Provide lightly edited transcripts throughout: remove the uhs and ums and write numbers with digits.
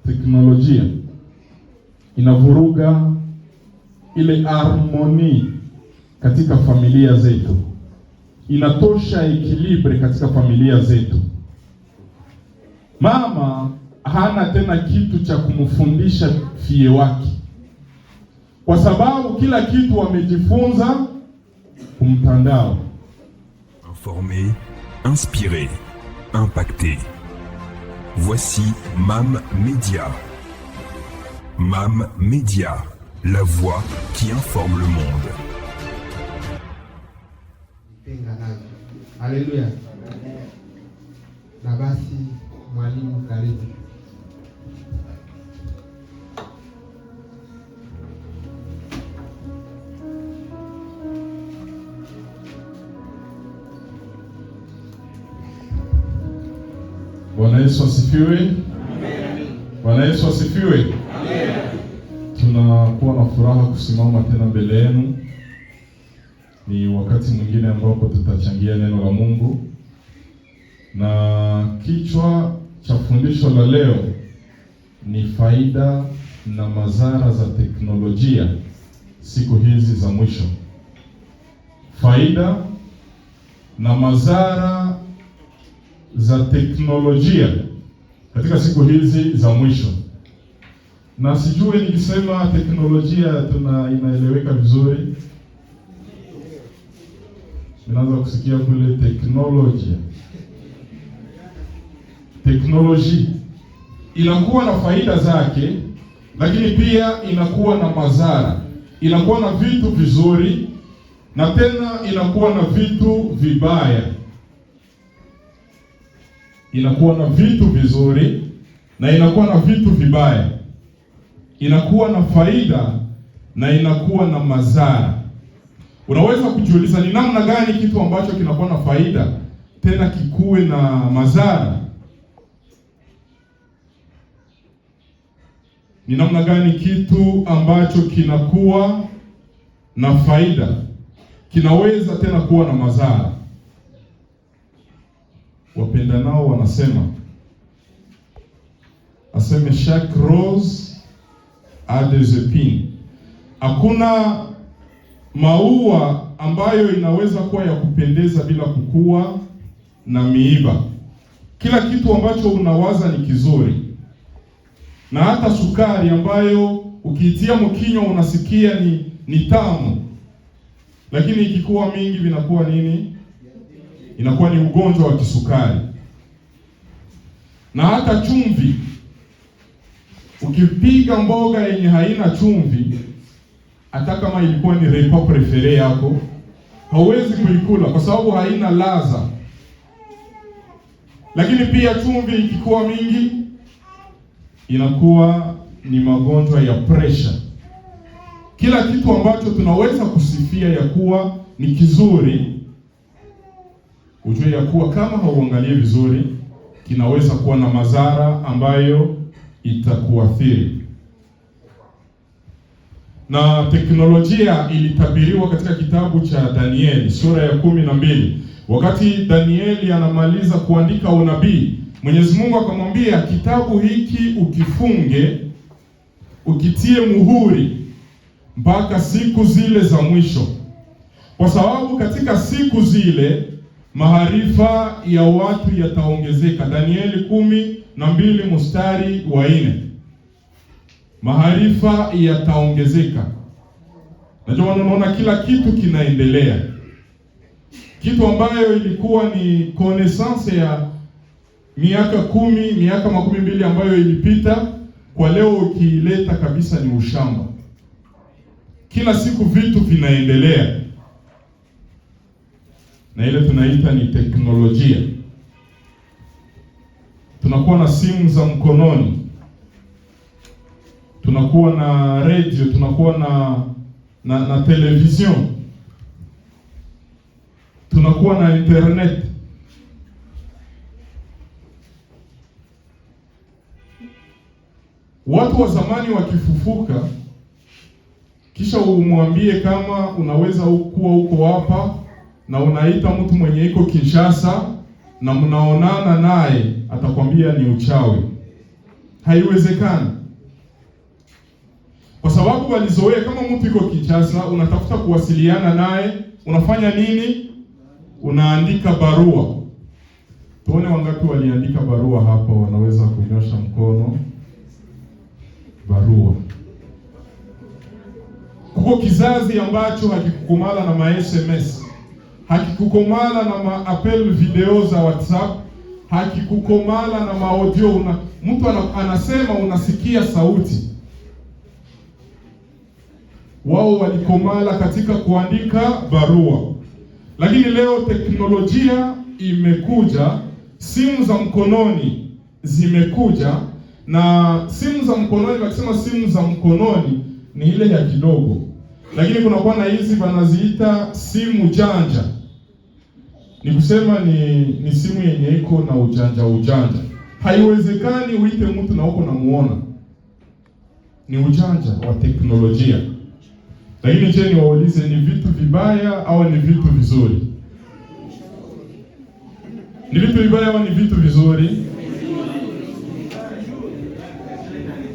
teknolojia inavuruga ile harmoni katika familia zetu, inatosha ekilibre katika familia zetu. Mama hana tena kitu cha kumfundisha fie wake, kwa sababu kila kitu wamejifunza kumtandao. Informer, inspirer, impacter. Voici MAM Média. MAM Média, la voix qui informe le monde. Alléluia. Na basi mwalimu, karibu. Bwana Yesu asifiwe. Amen. Bwana Yesu asifiwe. Amen. Tunakuwa na furaha kusimama tena mbele yenu. Ni wakati mwingine ambapo tutachangia neno la Mungu. Na kichwa cha fundisho la leo ni faida na madhara za teknolojia siku hizi za mwisho. Faida na madhara za teknolojia katika siku hizi za mwisho. Na sijui nikisema teknolojia inaeleweka vizuri. Ninaanza kusikia kule teknolojia. Teknolojia inakuwa na faida zake, lakini pia inakuwa na madhara. Inakuwa na vitu vizuri na tena inakuwa na vitu vibaya. Inakuwa na vitu vizuri na inakuwa na vitu vibaya. Inakuwa na faida na inakuwa na madhara. Unaweza kujiuliza ni namna gani kitu ambacho kinakuwa na faida tena kikuwe na madhara? Ni namna gani kitu ambacho kinakuwa na faida kinaweza tena kuwa na madhara? Wapenda nao wanasema, aseme chaque rose a des épines. Hakuna maua ambayo inaweza kuwa ya kupendeza bila kukua na miiba. Kila kitu ambacho unawaza ni kizuri, na hata sukari ambayo ukiitia mkinywa unasikia ni tamu, lakini ikikuwa mingi vinakuwa nini? Inakuwa ni ugonjwa wa kisukari. Na hata chumvi, ukipiga mboga yenye haina chumvi, hata kama ilikuwa ni repas prefere yako, hauwezi kuikula kwa sababu haina ladha. Lakini pia chumvi ikikuwa mingi inakuwa ni magonjwa ya pressure. Kila kitu ambacho tunaweza kusifia ya kuwa ni kizuri, ujue ya kuwa kama hauangalie vizuri kinaweza kuwa na madhara ambayo itakuathiri. Na teknolojia ilitabiriwa katika kitabu cha Danieli sura ya 12. Wakati Danieli anamaliza kuandika unabii, Mwenyezi Mungu akamwambia, kitabu hiki ukifunge, ukitie muhuri mpaka siku zile za mwisho, kwa sababu katika siku zile maarifa ya watu yataongezeka. Danieli 12 mstari wa 4. Maarifa yataongezeka. Najua unaona kila kitu kinaendelea. Kitu ambayo ilikuwa ni connaissance ya miaka 10, miaka 12 ambayo ilipita, kwa leo ukiileta kabisa ni ushamba. Kila siku vitu vinaendelea. Na ile tunaita ni teknolojia. Tunakuwa na simu za mkononi, tunakuwa na radio, tunakuwa na television, tunakuwa na internet. Watu wa zamani wakifufuka, kisha umwambie kama unaweza kuwa huko hapa na unaita mtu mwenye iko Kinshasa na mnaonana naye, atakwambia ni uchawi. haiwezekani, kwa sababu walizoea. Kama mtu iko Kinshasa, unatafuta kuwasiliana naye, unafanya nini? Unaandika barua. Tuone wangapi waliandika barua hapa, wanaweza kunyosha mkono. Barua. Kuko kizazi ambacho hakikukumala na ma SMS, hakikukumala na ma appel video za WhatsApp, hakikukumala na ma audio. Mtu anasema unasikia sauti. Wao walikomala katika kuandika barua. Lakini leo teknolojia imekuja, simu za mkononi zimekuja, na simu za mkononi, wakisema simu za mkononi ni ile ya kidogo, lakini kunakuwa na hizi wanaziita simu janja. Ni kusema ni simu yenye iko na ujanja. Haiwezekani uite mtu na uko namuona. Ni ujanja wa teknolojia. Lakini je, niwaulize, ni vitu vibaya au ni vitu vizuri? Ni vitu vibaya au ni vitu vizuri?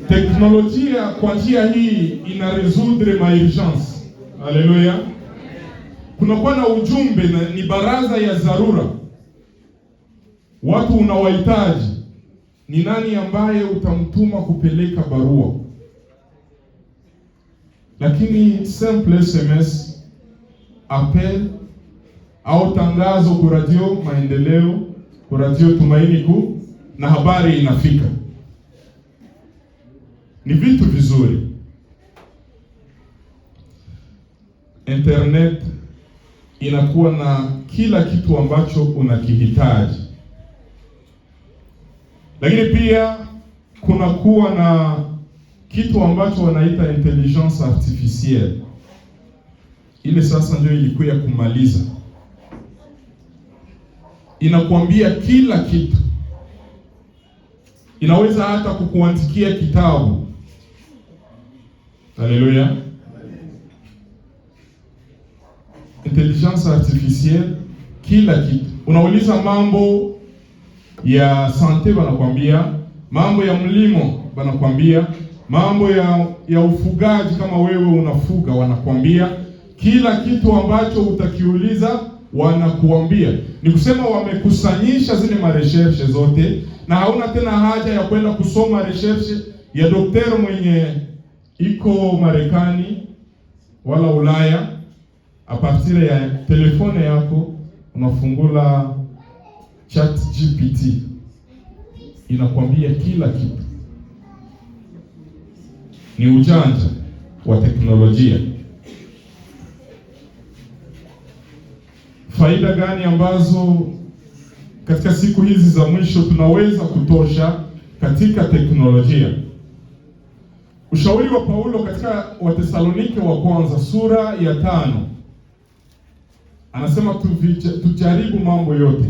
Teknolojia kwa njia hii ina résoudre ma urgence. Haleluya. Kunakuwa na ujumbe, na ni baraza ya dharura. Watu unawahitaji. Ni nani ambaye utamtuma kupeleka barua? Lakini simple SMS, appel au tangazo kwa radio Maendeleo, kwa radio Tumaini Kuu, na habari inafika. Ni vitu vizuri. Internet inakuwa na kila kitu ambacho unakihitaji. Lakini pia kunakuwa na kitu ambacho wanaita intelligence artificielle. Ile sasa ndio ilikuwa ya kumaliza. Inakuambia kila kitu. Inaweza hata kukuandikia kitabu. Haleluya. Intelligence artificielle, kila kitu. Unauliza mambo ya sante, wanakuambia. Mambo ya mlimo, wanakuambia. Mambo ya ufugaji, kama wewe unafuga, wanakuambia. Kila kitu ambacho utakiuliza wanakuambia. Ni kusema wamekusanyisha zile marecherche zote, na hauna tena haja ya kwenda kusoma recherche ya daktari mwenye iko Marekani wala Ulaya. A partir ya telefone yako unafungula ChatGPT, inakwambia kila kitu. Ni ujanja wa teknolojia. Faida gani ambazo katika siku hizi za mwisho tunaweza kutosha katika teknolojia? Ushauri wa Paulo katika Wathesalonike wa kwanza sura ya 5. Anasema tujaribu mambo yote.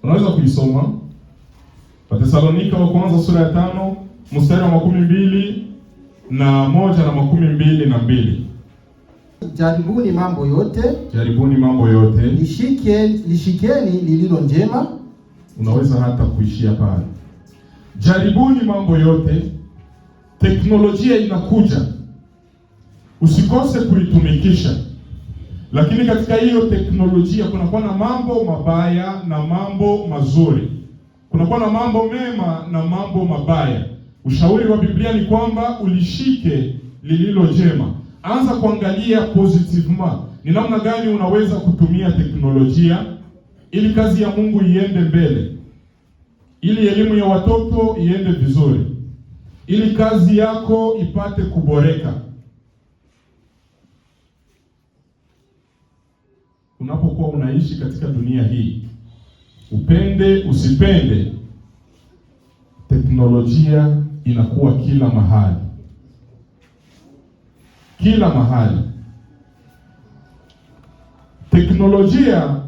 Unaweza kuisoma. Wathesalonike wa kwanza sura ya 5 mstari wa 12 na 1:22. Jaribuni mambo yote. Jaribuni mambo yote. Lishikeni lililo njema. Unaweza hata kuishia pale. Jaribuni mambo yote. Teknolojia inakuja. Usikose kuitumikisha. Lakini katika hiyo teknolojia kunakuwa na mambo mabaya na mambo mazuri. Kunakuwa na mambo mema na mambo mabaya. Ushauri wa Biblia ni kwamba ulishike lililo jema. Anza kuangalia positivement. Ni namna gani unaweza kutumia teknolojia ili kazi ya Mungu iende mbele. Ili elimu ya watoto iende vizuri. Ili kazi yako ipate kuboreka. Unapokuwa unaishi katika dunia hii, upende usipende, teknolojia inakuwa kila mahali. Kila mahali. Teknolojia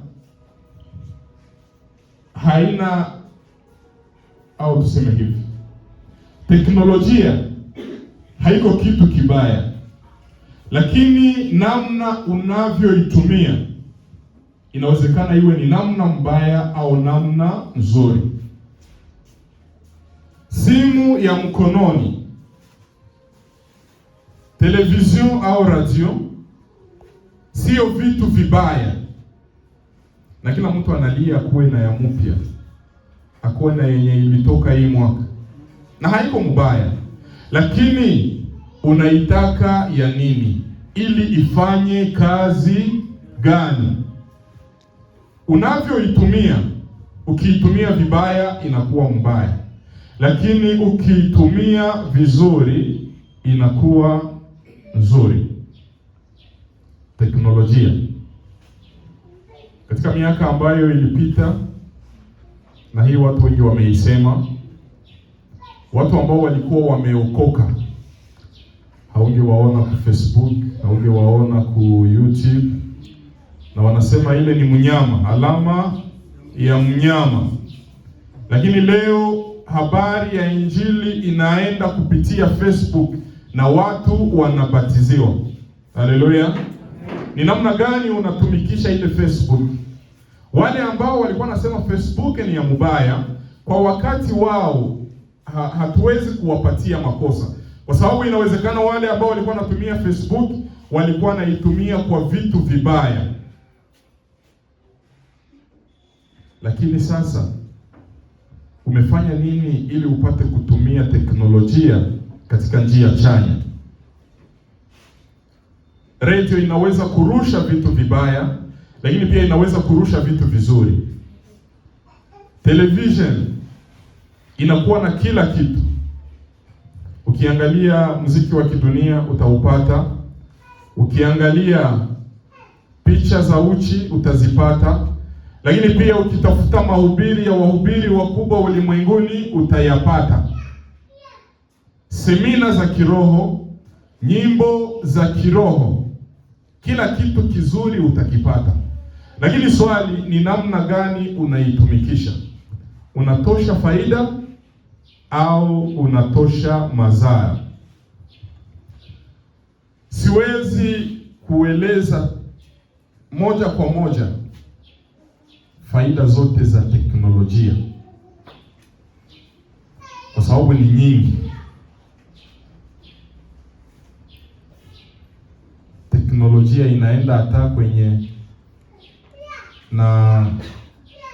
haina, au tuseme hivi, teknolojia haiko kitu kibaya, lakini namna unavyoitumia inawezekana iwe ni namna mbaya au namna nzuri. simu ya mkononi, television au radio sio vitu vibaya, na kila mtu analia kuwe na ya mpya, akuwe na yenye ilitoka hii mwaka, na haiko mbaya, lakini unaitaka ya nini? Ili ifanye kazi gani? Unavyoitumia, ukiitumia vibaya inakuwa mbaya, lakini ukiitumia vizuri inakuwa nzuri. Teknolojia katika miaka ambayo ilipita, na hii watu wengi wameisema, watu ambao walikuwa wameokoka haungewaona ku Facebook, haungewaona ku YouTube, na wanasema ile ni mnyama, alama ya mnyama. Lakini leo habari ya Injili inaenda kupitia Facebook na watu wanabatiziwa. Haleluya! Ni namna gani unatumikisha ile Facebook? Wale ambao walikuwa nasema Facebook ni ya mubaya, kwa wakati wao hatuwezi kuwapatia makosa, kwa sababu inawezekana wale ambao walikuwa wanatumia Facebook walikuwa naitumia kwa vitu vibaya. Lakini sasa umefanya nini ili upate kutumia teknolojia katika njia chanya? Radio inaweza kurusha vitu vibaya, lakini pia inaweza kurusha vitu vizuri. Television inakuwa na kila kitu. Ukiangalia muziki wa kidunia utaupata, ukiangalia picha za uchi utazipata, lakini pia ukitafuta mahubiri ya wahubiri wakubwa ulimwenguni utayapata. Semina za kiroho, nyimbo za kiroho, kila kitu kizuri utakipata. Lakini swali ni namna gani unaitumikisha? Unatosha faida au unatosha madhara? Siwezi kueleza moja kwa moja faida zote za teknolojia kwa sababu ni nyingi. Teknolojia inaenda hata kwenye, na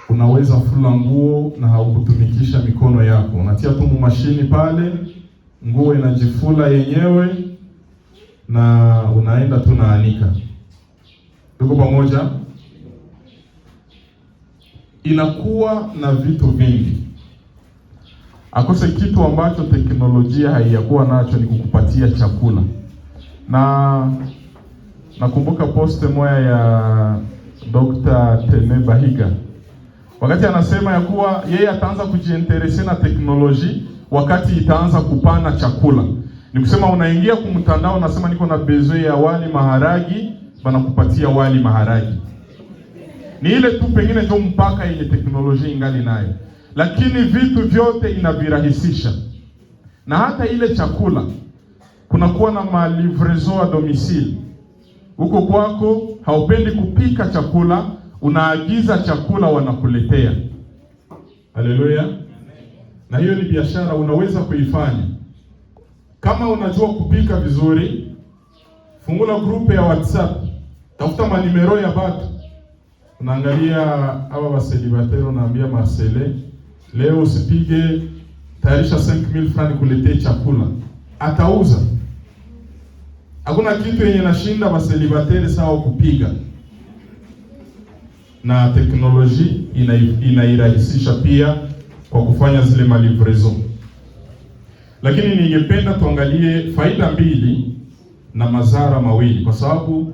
unaweza fula nguo na haukutumikisha mikono yako, unatia tu mashini pale, nguo inajifula yenyewe na unaenda tu naanika. Tuko pamoja? Inakuwa na vitu vingi. Akose kitu ambacho teknolojia haiyakuwa nacho ni kukupatia chakula. Na nakumbuka poste moja ya Dr. Tene Bahiga, wakati anasema ya kuwa yeye ataanza kujiinterese na teknolojia wakati itaanza kupana chakula. Ni kusema unaingia kumtandao, unasema niko na besoin ya wali maharagi, banakupatia wali maharagi. Ni ile tu pengine ndio mpaka ile teknolojia ingali nayo, lakini vitu vyote inavirahisisha. Na hata ile chakula kunakuwa na malivrezo a domicile. Huko kwako haupendi kupika chakula, unaagiza chakula wanakuletea. Haleluya. Na hiyo ni biashara unaweza kuifanya. Kama unajua kupika vizuri, fungula grupe ya WhatsApp, tafuta manimero ya batu. Unaangalia hawa waselibateri, unaambia Marcele, leo usipige, tayarisha 5000 francs kuletee chakula. Atauza. Hakuna kitu yenye nashinda waselibateri sawa kupiga. Na teknolojia inairahisisha pia kwa kufanya zile malivrezo. Lakini ningependa tuangalie faida mbili na madhara mawili, kwa sababu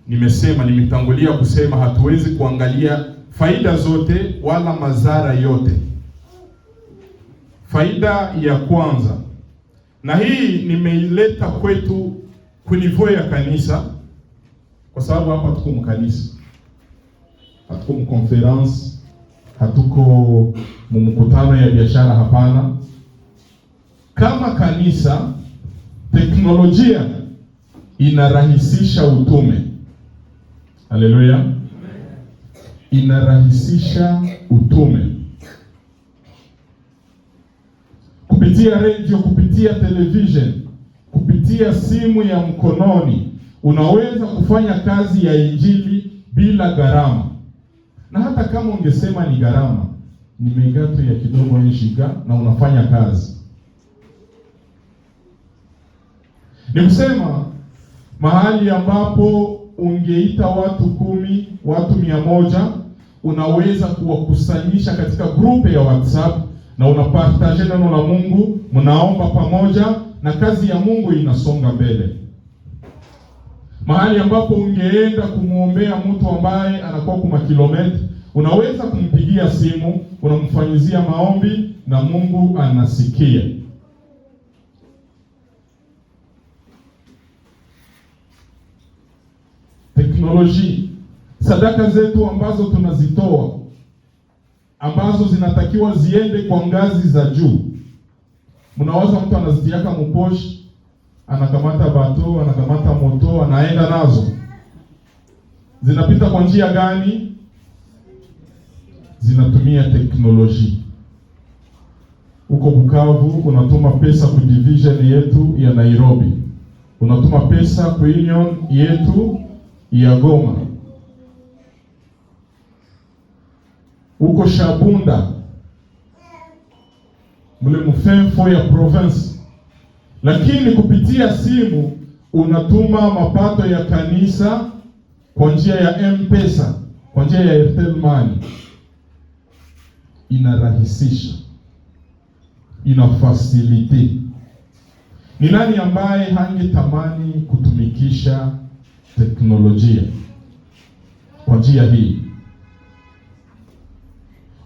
nimetangulia kusema hatuwezi kuangalia faida zote wala madhara yote. Faida ya kwanza, na hii nimeileta kwetu kunivyo ya kanisa, kwa sababu hapa tuko mkanisa, hatuko mkonference, hatuko mkutano ya biashara, hapana. Kama kanisa, teknolojia inarahisisha utume. Haleluya. Inarahisisha utume. kupitia radio, kupitia television, kupitia simu ya mkononi, unaweza kufanya kazi ya injili bila gharama. Na hata kama ungesema ni gharama, ni megato ya kidogo nishiga na unafanya kazi. Ni kusema mahali ambapo ungeita watu 10, watu 100, unaweza kuwakusanyisha katika grupe ya WhatsApp na unapartage neno la Mungu, mnaomba pamoja na kazi ya Mungu inasonga mbele. Mahali ambapo ungeenda kumuombea mtu ambaye anakuwa kuma kilomita, unaweza kumpigia simu, unamfanyizia maombi na Mungu anasikia. Teknolojia, sadaka zetu ambazo tunazitoa, ambazo zinatakiwa ziende kwa ngazi za juu. Mnawaza mtu anazitiaka mposhi, anakamata bato, anakamata moto, anaenda nazo. Zinapita kwa njia gani? Zinatumia teknolojia. Uko Bukavu, unatuma pesa ku division yetu ya Nairobi. Unatuma pesa ku union yetu ya Goma. Uko Shabunda, mule mfemfo ya province. Lakini kupitia simu unatuma mapato ya kanisa kwa njia ya M-Pesa, kwa njia ya Airtel Money. Inarahisisha, inafasilite. Ni nani ambaye hangetamani kutumikisha teknolojia kwa njia hii?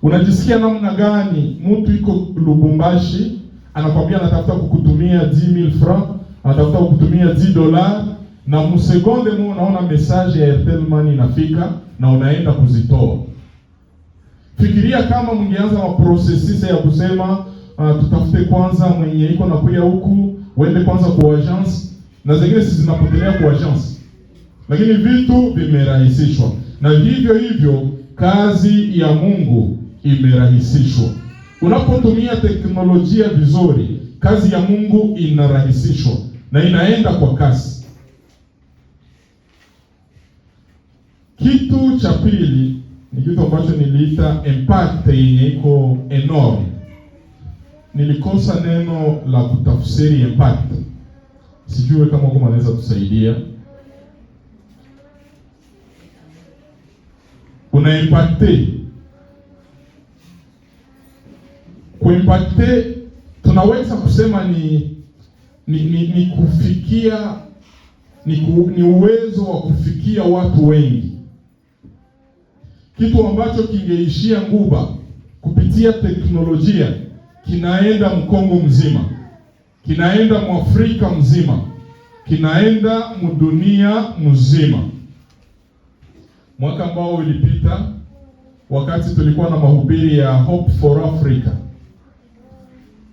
Unajisikia namna gani mtu iko Lubumbashi anakwambia anatafuta kukutumia 10,000 francs, anatafuta kukutumia $10, na msekonde mo unaona message ya Airtel Money inafika na unaenda kuzitoa. Fikiria kama mngeanza ma processes ya kusema tutafute kwanza mwenye iko na kuya huku, uende kwanza kwa agence, na zingine si zinapotelea kwa agence. Lakini vitu vimerahisishwa, na hivyo kazi ya Mungu imerahisishwa. Unapotumia teknolojia vizuri, kazi ya Mungu inarahisishwa na inaenda kwa kasi. Kitu cha pili ni kitu ambacho niliita impact yenye iko enorme. Nilikosa neno la kutafsiri impact. Sijui kama uko mnaweza kusaidia. Una impacte. Kuimpacte tunaweza kusema ni kufikia, ni uwezo wa kufikia watu wengi. Kitu ambacho kingeishia Nguba kupitia teknolojia kinaenda Mkongo mzima, kinaenda Mwafrika mzima, kinaenda mdunia mzima. Mwaka ambao ulipita, wakati tulikuwa na mahubiri ya Hope for Africa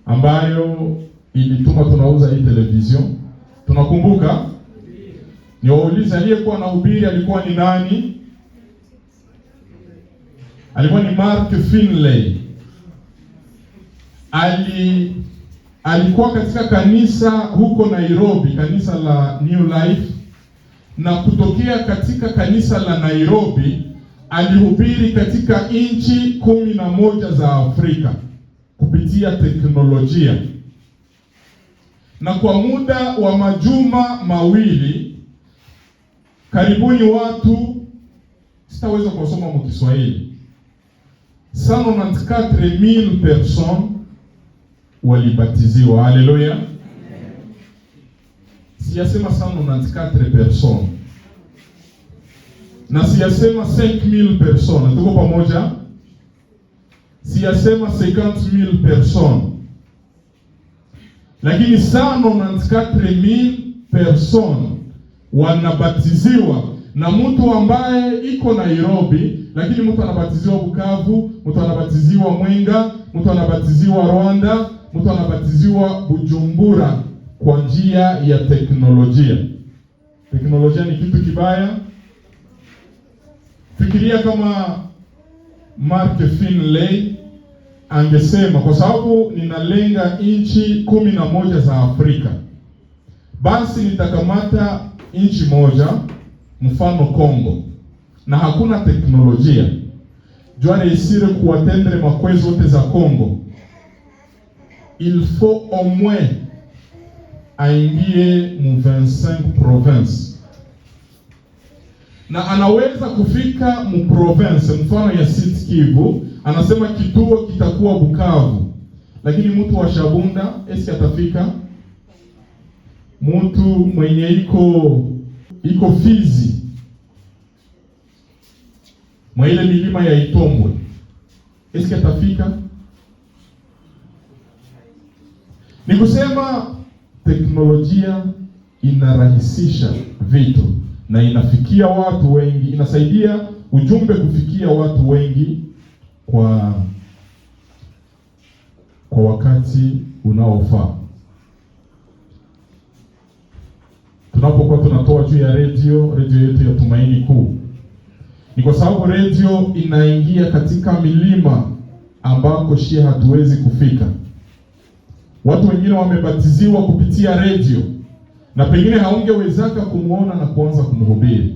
ambayo ilituma tunauza hii television, tunakumbuka? Niwaulize, aliyekuwa na hubiri alikuwa ni nani? Alikuwa ni Mark Finlay. Alikuwa katika kanisa huko Nairobi, kanisa la New Life, na kutokea katika kanisa la Nairobi alihubiri katika nchi 11 za Afrika kupitia teknolojia. Na kwa muda wa majuma mawili, karibuni watu, sitaweza kusoma kwa Kiswahili, 194,000 personnes walibatiziwa. Haleluya. Siyasema 194 personnes, na siyasema 5,000 personnes. Tuko pamoja? Siyasema 50,000 personnes, lakini 194,000 personnes wanabatiziwa. Na mtu ambaye iko Nairobi, lakini mtu anabatiziwa Bukavu, mtu anabatiziwa Mwenga, mtu anabatiziwa Rwanda, mtu anabatiziwa Bujumbura kwa njia ya teknolojia. Teknolojia ni kitu kibaya. Fikiria kama Mark Finlay angesema kwa sababu ninalenga nchi 11 za Afrika, basi nitakamata nchi moja, mfano Kongo, na hakuna teknolojia jua réussir kuatendre makwe zote za Kongo, il faut au moins aingie mu 25 province, na anaweza kufika mu province mfano ya Sud Kivu, anasema kituo kitakuwa Bukavu, lakini mtu wa Shabunda esi atafika? Mtu mwenye iko Fizi mwa ile milima ya Itombwe esi atafika? Ni kusema teknolojia inarahisisha vitu na inafikia watu wengi, inasaidia ujumbe kufikia watu wengi kwa wakati unaofaa. Tunapokuwa tunatoa juu ya radio yetu ya Tumaini Kuu, ni kwa sababu radio inaingia katika milima ambako shia hatuwezi kufika. Watu wengine wamebatiziwa kupitia radio, na pengine haungewezaka kumuona na kuanza kumhubiri.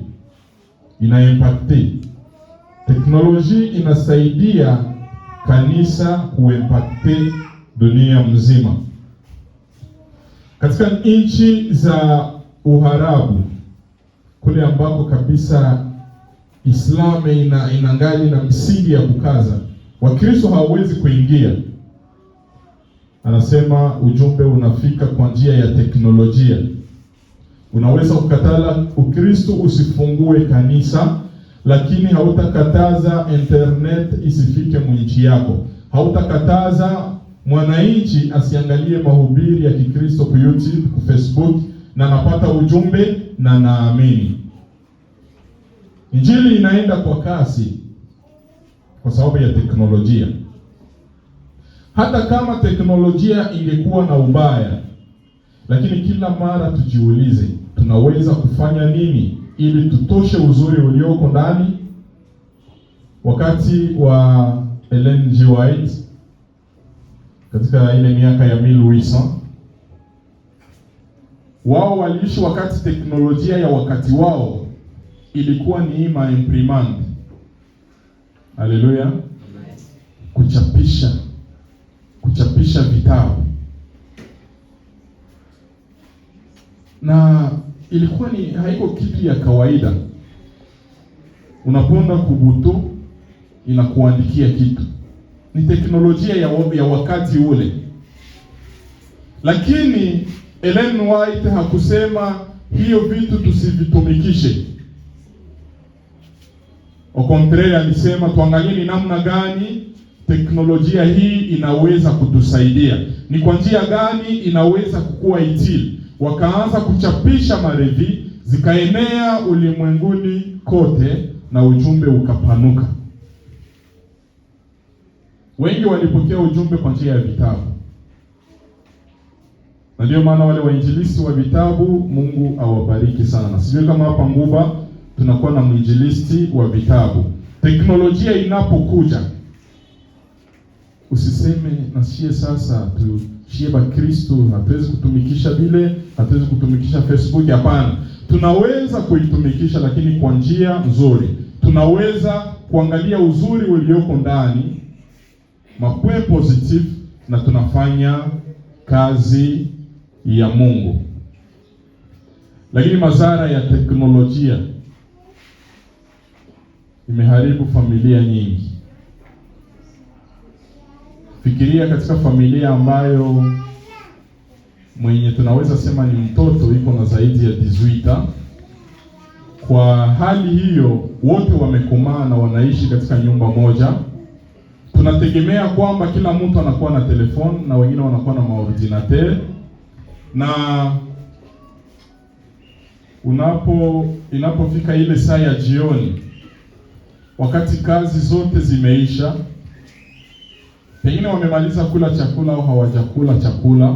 Ina impacte. Teknolojia inasaidia kanisa kuimpacte dunia mzima. Katika nchi za Uharabu kule ambako kabisa Islamu inangali na msingi ya kukaza, Wakristo hawawezi kuingia. Anasema ujumbe unafika kwa njia ya teknolojia. Unaweza kukatala Ukristo usifungue kanisa, lakini hautakataza internet isifike mwinchi yako. Hautakataza mwananchi asiangalie mahubiri ya Kikristo kwa YouTube, kwa Facebook, na napata ujumbe na naamini. Injili inaenda kwa kasi kwa sababu ya teknolojia. Hata kama teknolojia ingekuwa na ubaya, lakini kila mara tujiulize, tunaweza kufanya nini ili tutoshe uzuri ulioko ndani? Wakati wa Ellen G. White katika ile miaka ya 1800, wao waliishi wakati teknolojia ya wakati wao ilikuwa ni ima imprimante. Haleluya. Kuchapisha vitabu, na ilikuwa ni haiko kitu ya kawaida. Unaponda kubuto inakuandikia kitu, ni teknolojia ya wakati ule. Lakini Ellen White hakusema hiyo vitu tusivitumikishe. Au contraire, alisema tuangalie ni namna gani teknolojia hii inaweza kutusaidia, ni kwa njia gani inaweza kukua itili. Wakaanza kuchapisha marevi, zikaenea ulimwenguni kote na ujumbe ukapanuka. Wengi walipokea ujumbe kwa njia ya vitabu, na ndio maana wale wainjilisti wa vitabu, Mungu awabariki sana. Sijui kama hapa Nguba tunakuwa na mwinjilisti wa vitabu. Teknolojia inapokuja, usiseme nashie sasa tushie ba Kristo hatuwezi kutumikisha vile, hatuwezi kutumikisha Facebook. Hapana, tunaweza kuitumikisha, lakini kwa njia nzuri. Tunaweza kuangalia uzuri ulioko ndani, mapwe positive, na tunafanya kazi ya Mungu. Lakini madhara ya teknolojia imeharibu familia nyingi. Fikiria katika familia ambayo mwenye tunaweza sema ni mtoto iko na zaidi ya 18. Kwa hali hiyo wote wamekomaa na wanaishi katika nyumba moja. Tunategemea kwamba kila mtu anakuwa na telefone na wengine wanakuwa na maordinateur, na inapofika ile saa ya jioni, wakati kazi zote zimeisha, pengine wamemaliza kula chakula au hawajakula chakula,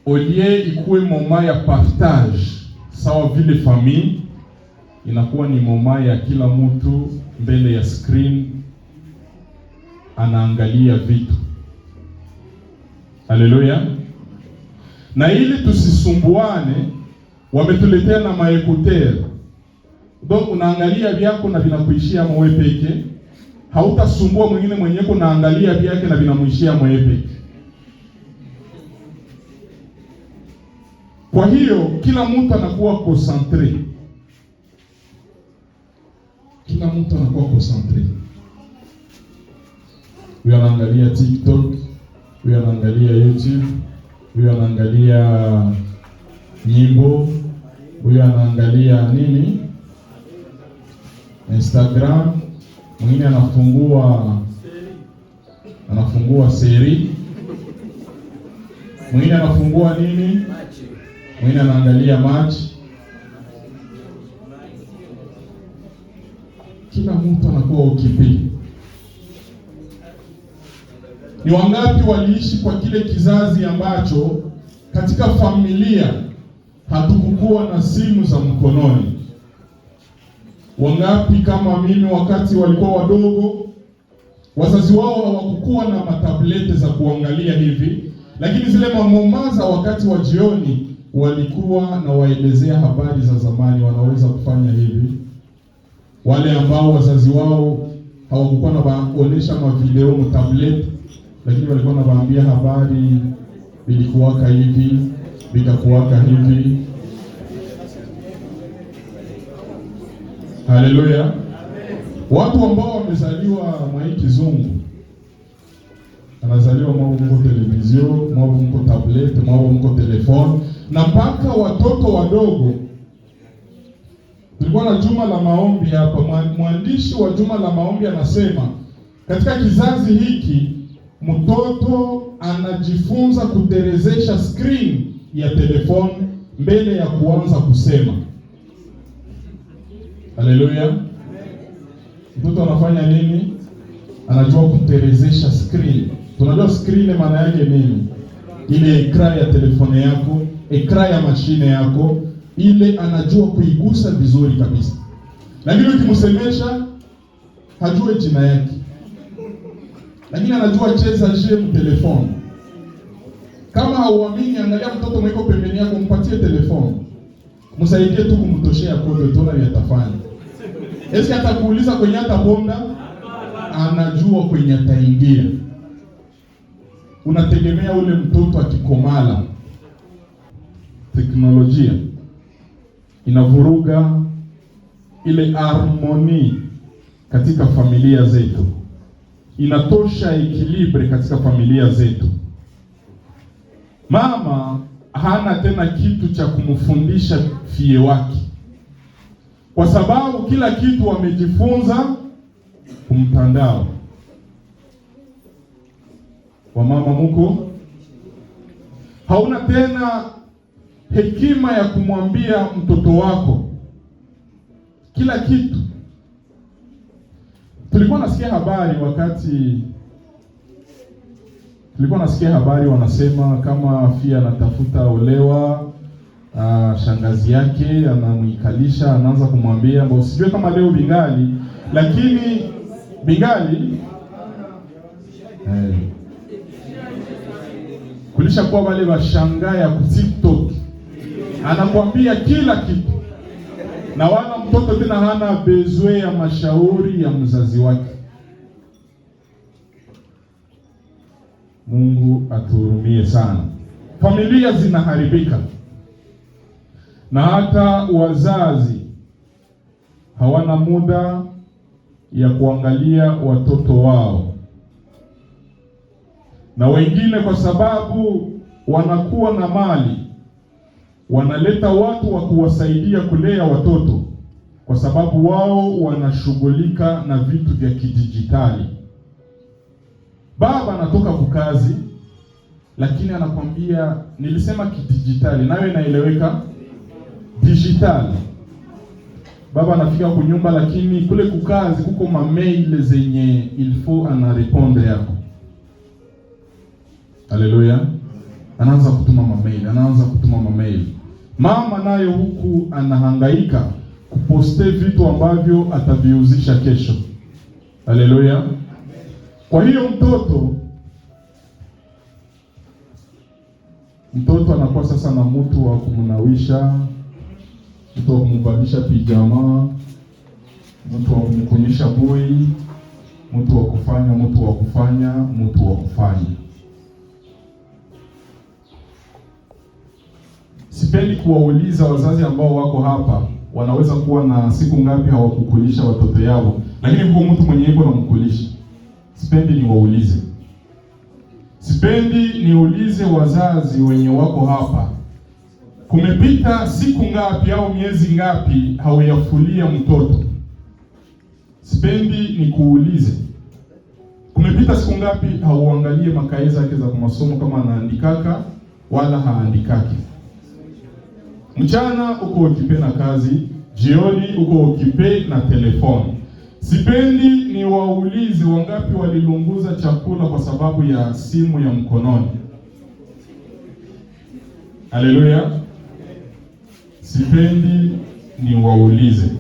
olie ikuwe moma ya partage sawa vile famille, inakuwa ni moma ya kila mtu mbele ya screen anaangalia vitu. Haleluya. Na ili tusisumbuane, wametuletea na maekuter. Donc unaangalia vyako na vinakuishia mwe peke. Hautasumbua mwingine mwenyeko naangalia vyake na vinamuishia mwe peke. Kwa hiyo kila mtu anakuwa concentré. Kila mtu anakuwa concentré. Huyu anaangalia TikTok, huyu anaangalia YouTube, huyu anaangalia nyimbo, huyu anaangalia nini? Instagram, mwingine anafungua seri, mwingine anafungua nini? Mwingine anaangalia match. Kila mtu anakuwa ukipi. Ni wangapi waliishi kwa kile kizazi ambacho katika familia hatukukuwa na simu za mkononi? Wangapi kama mimi wakati walikuwa wadogo wazazi wao hawakukuwa na matablete za kuangalia hivi, lakini zile mamomaza wakati wa jioni walikuwa na waelezea habari za zamani, wanaweza kufanya hivi. Wale ambao wazazi wao hawakukuwa na waonesha mavideo mu tablet, lakini walikuwa na waambia habari, bilikuwaka hivi, bikakuwaka hivi. Haleluya. Watu ambao wamezaliwa mwa kizungu, anazaliwa mwao mko televizio, mwao mko tablet, mwao mko telefone, na mpaka watoto wadogo. Tulikuwa na juma la maombi hapa. Mwandishi wa juma la maombi anasema katika kizazi hiki mtoto anajifunza kuterezesha screen ya telefone mbele ya kuanza kusema. Haleluya. Mtoto anafanya nini? Anajua kuterezesha screen. Tunajua screen maana yake nini? Ile ekra ya telefone yako, ekra ya mashine yako, ile anajua kuigusa vizuri kabisa. Lakini ukimsemesha hajue jina yake, lakini anajua cheza game telefone. Kama hauamini, angalia mtoto mwiko pembeni yako, mpatie telefone, msaidie tu kumtoshea kode, tuone yatafanya. Eske atakuuliza kwenye atapomda? Anajua kwenye ataingia. Unategemea ule mtoto akikomala. Teknolojia inavuruga ile harmoni katika familia zetu, inatosha ekilibre katika familia zetu. Mama hana tena kitu cha kumfundisha fie wake, kwa sababu kila kitu wamejifunza kumtandao. Wa mama muko hauna tena hekima ya kumwambia mtoto wako kila kitu. Tulikuwa nasikia habari wanasema kama fia anatafuta olewa, shangazi yake anamwikalisha, anaanza kumwambia mbona sijui kama leo bingali, lakini bingali kulisha kwa wale washanga ya TikTok, anakuambia kila kitu, na wala mtoto tena hana bezwe ya mashauri ya mzazi wake. Mungu atuhurumie sana. Familia zinaharibika, na hata wazazi hawana muda ya kuangalia watoto wao, na wengine kwa sababu wanakuwa na mali wanaleta watu wa kuwasaidia kulea watoto, kwa sababu wao wanashughulika na vitu vya kidijitali. Baba anatoka kukazi, lakini anakwambia nilisema kidijitali, nayo inaeleweka digitali. Baba anafika kunyumba, lakini kule kukazi kuko mail zenye ilfo anaresponde yako. Haleluya. Anaanza kutuma mail. Mama nayo huku anahangaika kuposte vitu ambavyo ataviuzisha kesho. Haleluya. Kwa hiyo mtoto anakuwa sasa na mtu wa kumnawisha, mtu wa kumvalisha pijama, mtu wa kumkunyisha bui, mtu wa kufanya. Sipendi kuwauliza wazazi ambao wako hapa wanaweza kuwa na siku ngapi hawakukulisha watoto yao, lakini kwa mtu mwenye yuko na mkulisha. Sipendi niwaulize. Sipendi niulize wazazi wenye wako hapa, kumepita siku ngapi au miezi ngapi hauyafulia mtoto. Sipendi nikuulize, kumepita siku ngapi hauangalie makae zake za masomo kama anaandikaka wala haandikaki. Mchana uko ukipe na kazi, jioni uko ukipe na telefoni. Sipendi ni waulize wangapi walilunguza chakula kwa sababu ya simu ya mkononi. Haleluya. Sipendi ni waulize,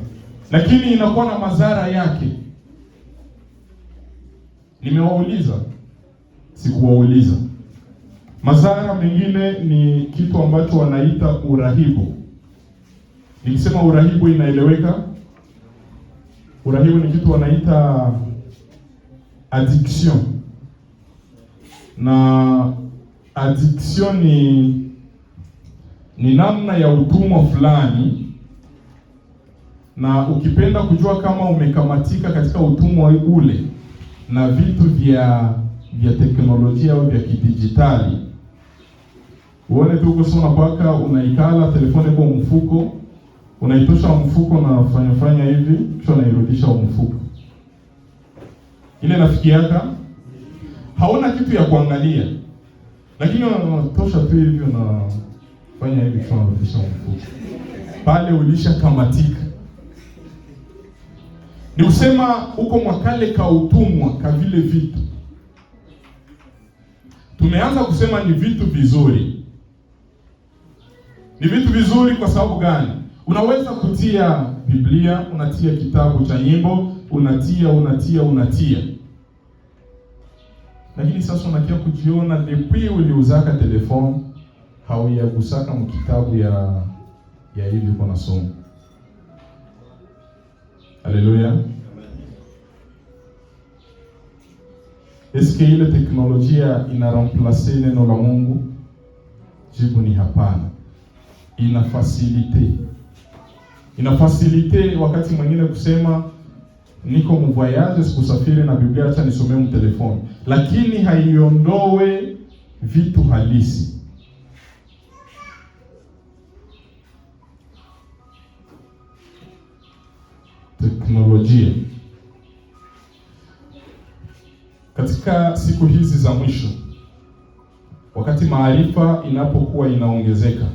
lakini inakuwa na madhara yake. Nimewauliza, sikuwauliza. Madhara mengine ni kitu ambacho wanaita urahibu. Nikisema urahibu inaeleweka? Urahibu ni kitu wanaita addiction. Na addiction ni namna ya utumwa fulani, na ukipenda kujua kama umekamatika katika utumwa ule na vitu vya teknolojia au vya kidijitali, uone tu kusoma paka unaikala telefone kwa mfuko, unaitosha mfuko na fanya hivi, kisha unairudisha mfuko. Ile nafikiaka haona kitu ya kuangalia, lakini unatosha tu hivi unafanya hivi, kisha unarudisha mfuko. Pale ulisha kamatika. Ni usema uko mwakale ka utumwa ka vile vitu. Tumeanza kusema ni vitu vizuri. Ni vitu vizuri kwa sababu gani? Unaweza kutia Biblia, unatia kitabu cha nyimbo, unatia. Lakini sasa unakia kujiona depuis uliuzaka telefone, hauyagusaka mkitabu ya hivi kwa masomo. Haleluya. Eske ile teknolojia ina remplace neno la Mungu? Jibu ni hapana. Ina facilite wakati mwingine kusema niko mvoyage, sikusafiri na Biblia, acha nisomee mtelefoni, lakini haiondoe vitu halisi. Teknolojia katika siku hizi za mwisho, wakati maarifa inapokuwa inaongezeka,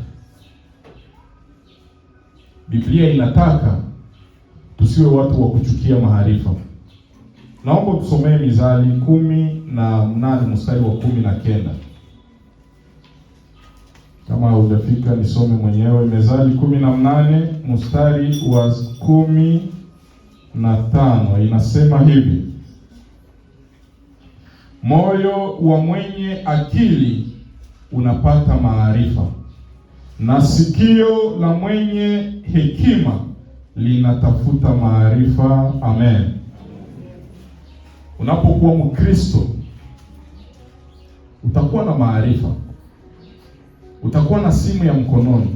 Biblia inataka tusiwe watu wa kuchukia maarifa. Naomba tusomee Mithali 18 mstari wa 19. Kama hujafika nisome mwenyewe. Mithali 18 mstari wa 15 inasema hivi: moyo wa mwenye akili unapata maarifa, na sikio la mwenye hekima linatafuta maarifa. Amen. Unapokuwa Mkristo utakuwa na maarifa, utakuwa na simu ya mkononi,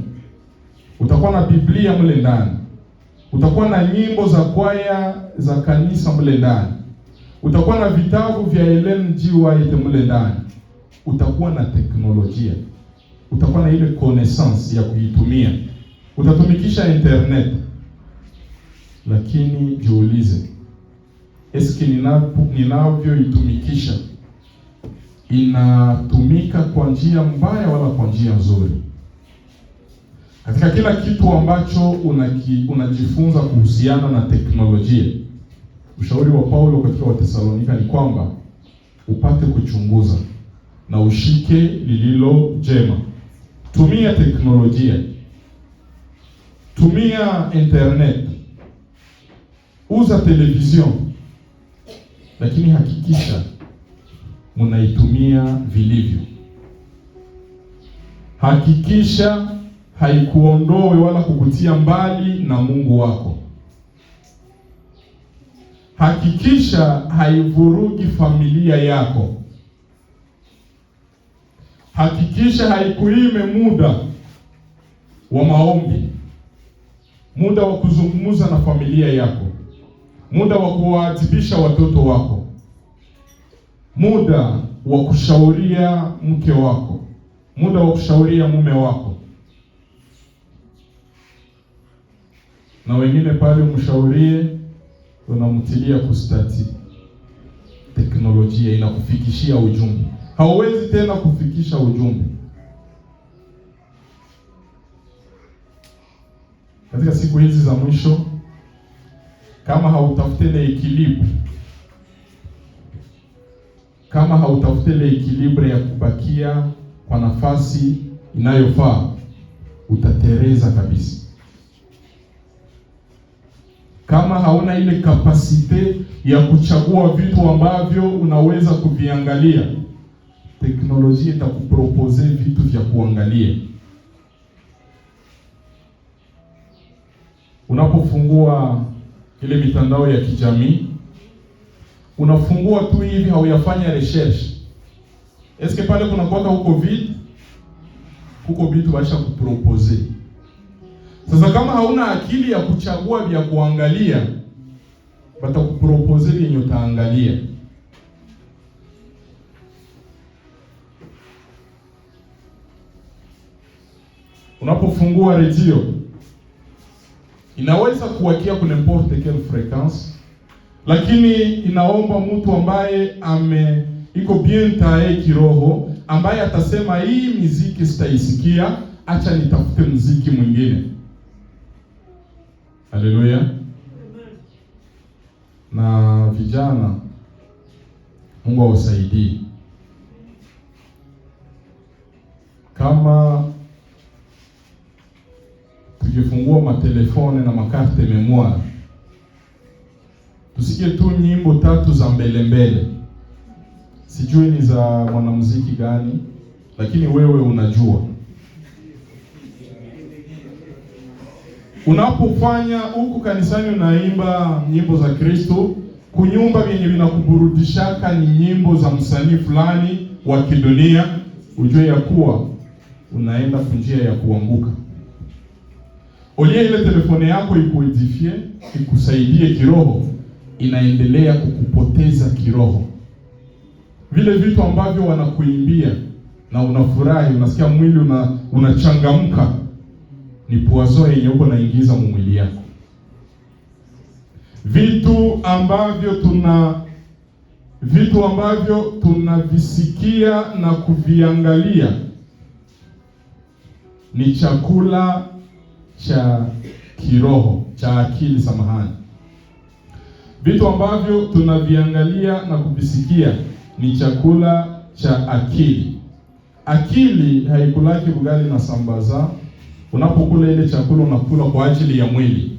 utakuwa na Biblia mle ndani, utakuwa na nyimbo za kwaya za kanisa mle ndani, utakuwa na vitabu vya Ellen G. White mle ndani, utakuwa na teknolojia, utakuwa na ile connaissance ya kuitumia, utatumikisha internet. Lakini jiulize, eski ninavyoitumikisha inatumika kwa njia mbaya wala kwa njia nzuri? Katika kila kitu ambacho unajifunza kuhusiana na teknolojia, ushauri wa Paulo katika Wathesalonika ni kwamba upate kuchunguza na ushike lililo jema. Tumia teknolojia, tumia internet, uza television, lakini hakikisha mnaitumia vilivyo. Hakikisha haikuondoe wala kukutia mbali na Mungu wako. Hakikisha haivurugi familia yako. Hakikisha haikuime muda wa maombi, muda wa kuzungumza na familia yako, muda wa kuwaadhibisha watoto wako, muda wa kushauria mke wako, muda wa kushauria mume wako. Na wengine pale umshaurie, unamtilia kustati. Teknolojia inakufikishia ujumbe. Hauwezi tena kufikisha ujumbe. Katika siku hizi za mwisho, kama hautafute equilibre, kama hautafute equilibre ya kubakia kwa nafasi inayofaa, utatereza kabisa. Kama hauna ile kapasite ya kuchagua vitu ambavyo unaweza kuviangalia, teknolojia itakupropose vitu vya kuangalia. Unapofungua ile mitandao ya kijamii, unafungua tu hivi, hauyafanya research. Eske pale kuna kwata huko vitu basha kupropose. Sasa kama hauna akili ya kuchagua vya kuangalia, batakupropose vyenye utaangalia. Unapofungua radio, inaweza kuwakia kwa n'importe quelle fréquence, lakini inaomba mtu ambaye iko bien tae kiroho, ambaye atasema hii muziki sitaisikia, acha nitafute muziki mwingine. Haleluya. Na vijana, Mungu awasaidie. Kama tukifungua matelefone na makarte memoire, tusikie tu nyimbo 3 za mbele. Sijui ni za mwanamuziki gani, lakini wewe unajua. Unapofanya huku kanisani unaimba nyimbo za Kristo, kunyumba vyenye vinakuburudishaka ni nyimbo za msanii fulani wa kidunia, ujue ya kuwa unaenda kunjia ya kuanguka. Olia ile telefone yako ikuedifie, ikusaidie kiroho, inaendelea kukupoteza kiroho. Vile vitu ambavyo wanakuimbia na unafurahi, unasikia mwili unachangamka, ni poison yenye uko naingiza mwili yako. Vitu ambavyo tunavisikia na kuviangalia ni chakula cha kiroho, cha akili, samahani. Vitu ambavyo tunaviangalia na kuvisikia ni chakula cha akili. Akili haikulaki ugali na sambaza. Unapokula ile chakula unakula kwa ajili ya mwili.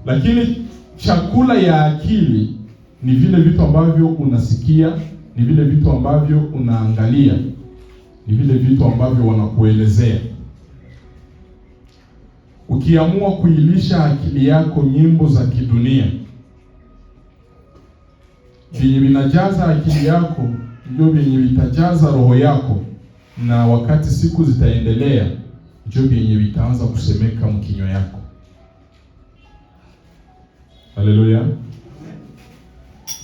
Lakini chakula ya akili ni vile vitu ambavyo unasikia, ni vile vitu ambavyo unaangalia, ni vile vitu ambavyo wanakuelezea. Ukiamua kuilisha akili yako nyimbo za kidunia, vyenye vinajaza akili yako ndio vyenye vitajaza roho yako, na wakati siku zitaendelea ndio vyenye vitaanza kusemeka mkinywa yako. Haleluya.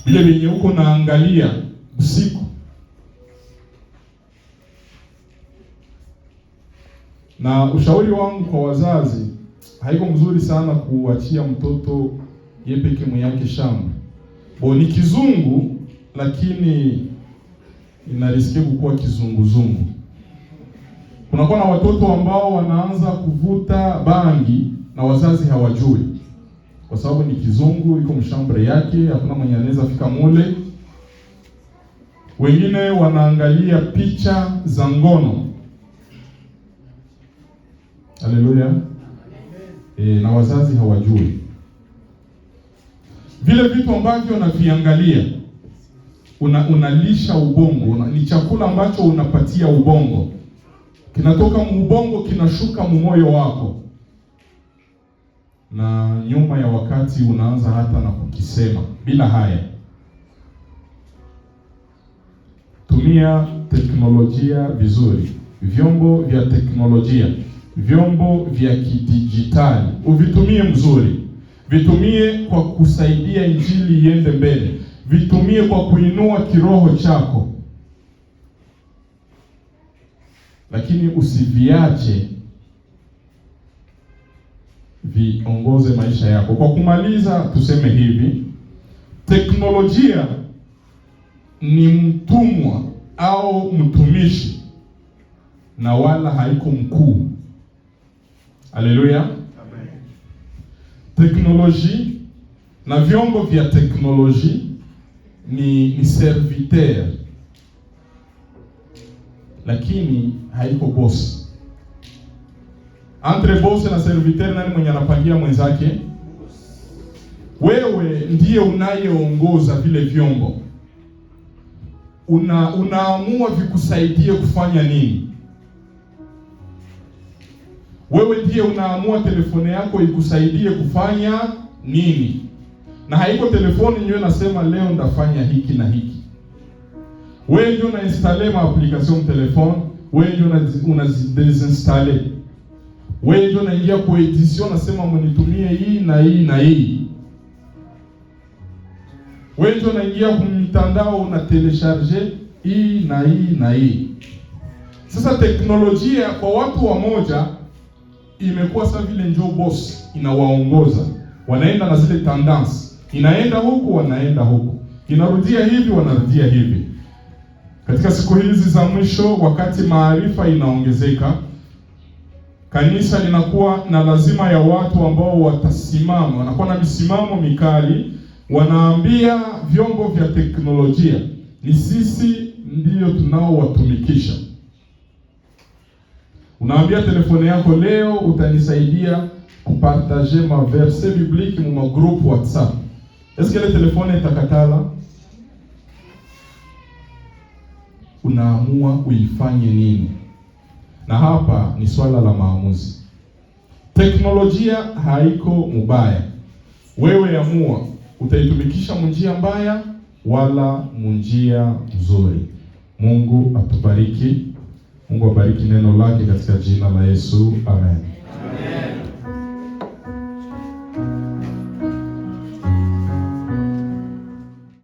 Vile vyenye uko naangalia usiku. Na ushauri wangu kwa wazazi, haiko mzuri sana kuachia mtoto yepeke mwake shamba. Ni kizungu, lakini inarisikia kukuwa kizunguzungu. Kunakuwa na watoto ambao wanaanza kuvuta bangi na wazazi hawajui, kwa sababu ni kizungu, iko mshambre yake, hakuna mwenye anaweza fika mule. Wengine wanaangalia picha za ngono. Haleluya. Na wazazi hawajui. Vile vitu ambavyo wanaviangalia unalisha ubongo, ni chakula ambacho unapatia ubongo, kinatoka muubongo kinashuka mumoyo wako, na nyuma ya wakati unaanza hata na kukisema bila haya. Tumia teknolojia vizuri, vyombo vya teknolojia, vyombo vya kidijitali uvitumie mzuri. Vitumie kwa kusaidia injili iende mbele. Vitumie kwa kuinua kiroho chako, lakini usiviache viongoze maisha yako. Kwa kumaliza, tuseme hivi: teknolojia ni mtumwa au mtumishi na wala haiko mkuu. Haleluya, amen. Teknolojia na vyombo vya teknolojia ni serviteur, lakini haiko boss. Entre boss na serviteur, nani mwenye anapangia mwenzake? Wewe ndiye unayeongoza vile vyombo. Unaamua vikusaidie kufanya nini. Wewe ndiye unaamua telefone yako ikusaidie kufanya nini. Na haiko telefoni nyo nasema leo ndafanya hiki na hiki. Wewe ndio unainstale ma application telefone, wewe ndio unazidesinstale. Wewe ndio unaingia kwa edition nasema mnitumie hii na hii na hii. Wewe ndio unaingia kwa mitandao una telecharge hii na hii na hii. Sasa teknolojia kwa watu wa moja imekuwa sasa vile njoo boss inawaongoza. Wanaenda na zile tendance. Inaenda huku, wanaenda huku. Inarudia hivi, wanarudia hivi. Katika siku hizi za mwisho, wakati maarifa inaongezeka, kanisa linakuwa na lazima ya watu ambao watasimama, wanakuwa na misimamo mikali, wanaambia vyombo vya teknolojia, ni sisi ndiyo tunaowatumikisha. Unaambia telefone yako, leo utanisaidia kupartager ma verset biblique mu ma groupe WhatsApp. Est-ce que le telefone itakatala? Unaamua uifanye nini? Na hapa ni swala la maamuzi. Teknolojia haiko mubaya. Wewe amua utaitumikisha munjia mbaya wala munjia nzuri. Mungu atubariki. Mungu abariki neno lake katika jina la Yesu. Amen. Amen.